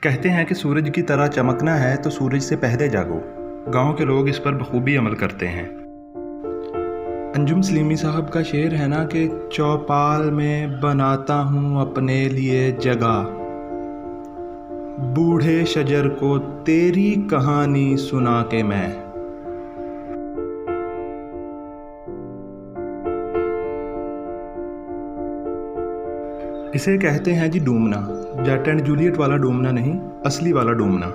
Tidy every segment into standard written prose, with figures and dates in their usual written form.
कहते हैं कि सूरज की तरह चमकना है तो सूरज से पहले जागो। गांव के लोग इस पर बखूबी अमल करते हैं। अंजुम सलीमी साहब का शेर है ना कि चौपाल में बनाता हूँ अपने लिए जगह, बूढ़े शजर को तेरी कहानी सुना के मैं। इसे कहते हैं जी डूमना, जट एंड जूलियट वाला डूमना नहीं, असली वाला डूमना।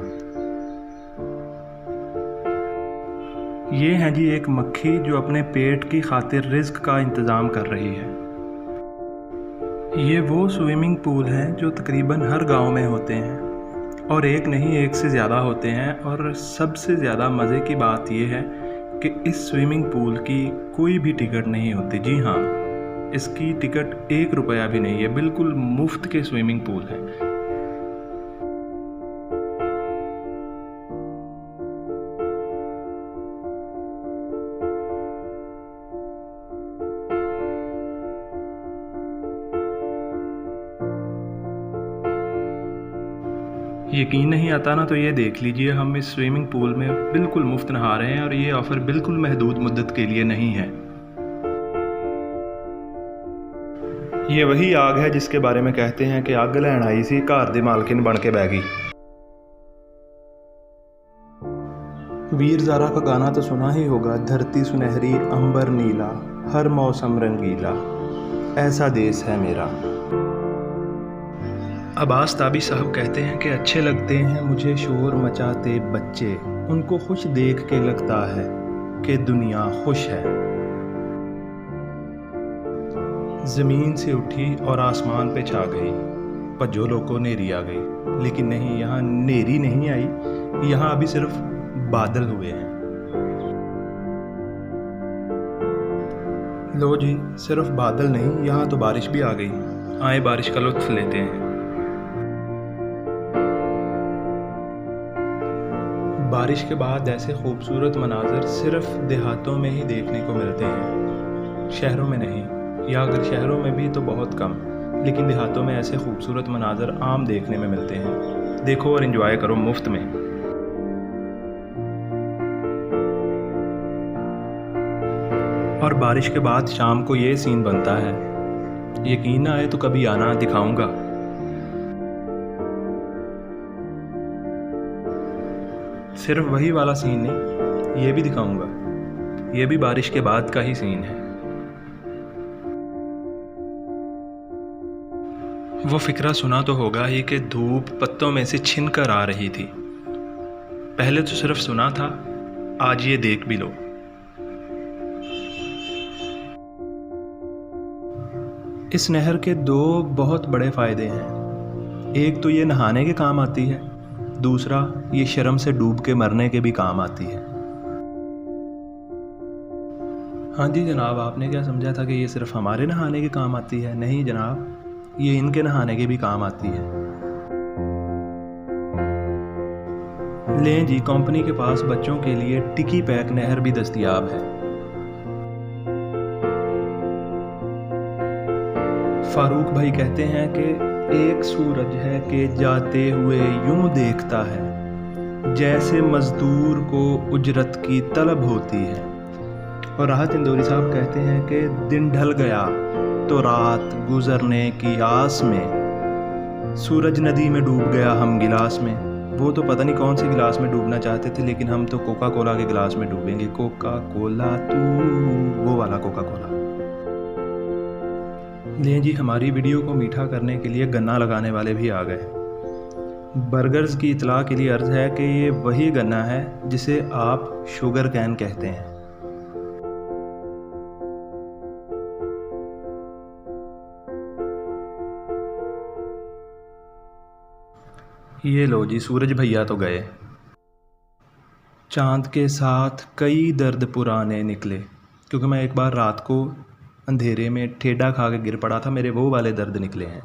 ये है जी एक मक्खी जो अपने पेट की खातिर रिज्क का इंतज़ाम कर रही है। ये वो स्विमिंग पूल हैं जो तकरीबन हर गांव में होते हैं, और एक नहीं एक से ज़्यादा होते हैं। और सबसे ज़्यादा मज़े की बात यह है कि इस स्विमिंग पूल की कोई भी टिकट नहीं होती। जी हाँ, इसकी टिकट 1 रुपया भी नहीं है, बिल्कुल मुफ्त के स्विमिंग पूल हैं। यकीन नहीं आता ना तो ये देख लीजिए, हम इस स्विमिंग पूल में बिल्कुल मुफ्त नहा रहे हैं और ये ऑफ़र बिल्कुल महदूद मुद्दत के लिए नहीं है। ये वही आग है जिसके बारे में कहते हैं कि अग लैन आई सी घर दी मालकिन बन के बह गई। वीर ज़ारा का गाना तो सुना ही होगा, धरती सुनहरी अंबर नीला, हर मौसम रंगीला, ऐसा देश है मेरा। अब्बास ताबी साहब कहते हैं कि अच्छे लगते हैं मुझे शोर मचाते बच्चे, उनको खुश देख के लगता है कि दुनिया खुश है। ज़मीन से उठी और आसमान पे छा गई, भज्जो लोगों नेरी आ गई। लेकिन नहीं, यहाँ नेरी नहीं आई, यहाँ अभी सिर्फ बादल हुए हैं। लो जी, सिर्फ बादल नहीं, यहाँ तो बारिश भी आ गई। आए बारिश का लुत्फ़ लेते हैं। बारिश के बाद ऐसे खूबसूरत मनाज़र सिर्फ देहातों में ही देखने को मिलते हैं, शहरों में नहीं, या अगर शहरों में भी तो बहुत कम। लेकिन देहातों में ऐसे खूबसूरत मनाज़र आम देखने में मिलते हैं। देखो और एंजॉय करो मुफ्त में। और बारिश के बाद शाम को ये सीन बनता है, यकीन ना आए तो कभी आना, दिखाऊंगा। सिर्फ वही वाला सीन नहीं, ये भी दिखाऊंगा। ये भी बारिश के बाद का ही सीन है। वो फ़िक्रा सुना तो होगा ही कि धूप पत्तों में से छिन कर आ रही थी। पहले तो सिर्फ सुना था, आज ये देख भी लो। इस नहर के 2 बहुत बड़े फ़ायदे हैं। एक तो ये नहाने के काम आती है, दूसरा ये शर्म से डूब के मरने के भी काम आती है। हाँ जी जनाब, आपने क्या समझा था कि ये सिर्फ हमारे नहाने के काम आती है? नहीं जनाब, ये इनके नहाने के भी काम आती है। लें जी, कंपनी के पास बच्चों के लिए टिकी पैक नहर भी दस्तयाब है। फारूक भाई कहते हैं कि एक सूरज है कि जाते हुए यूं देखता है, जैसे मजदूर को उजरत की तलब होती है। और राहत इंदौरी साहब कहते हैं कि दिन ढल गया तो रात गुजरने की आस में, सूरज नदी में डूब गया हम गिलास में। वो तो पता नहीं कौन से गिलास में डूबना चाहते थे, लेकिन हम तो कोका कोला के गिलास में डूबेंगे। कोका कोला तू, वो वाला कोका कोला। लें जी, हमारी वीडियो को मीठा करने के लिए गन्ना लगाने वाले भी आ गए। बर्गर्स की इतला के लिए अर्ज़ है कि ये वही गन्ना है जिसे आप शुगर कैन कहते हैं। ये लो जी, सूरज भैया तो गए। चांद के साथ कई दर्द पुराने निकले, क्योंकि मैं एक बार रात को अंधेरे में ठेडा खा के गिर पड़ा था, मेरे वो वाले दर्द निकले हैं।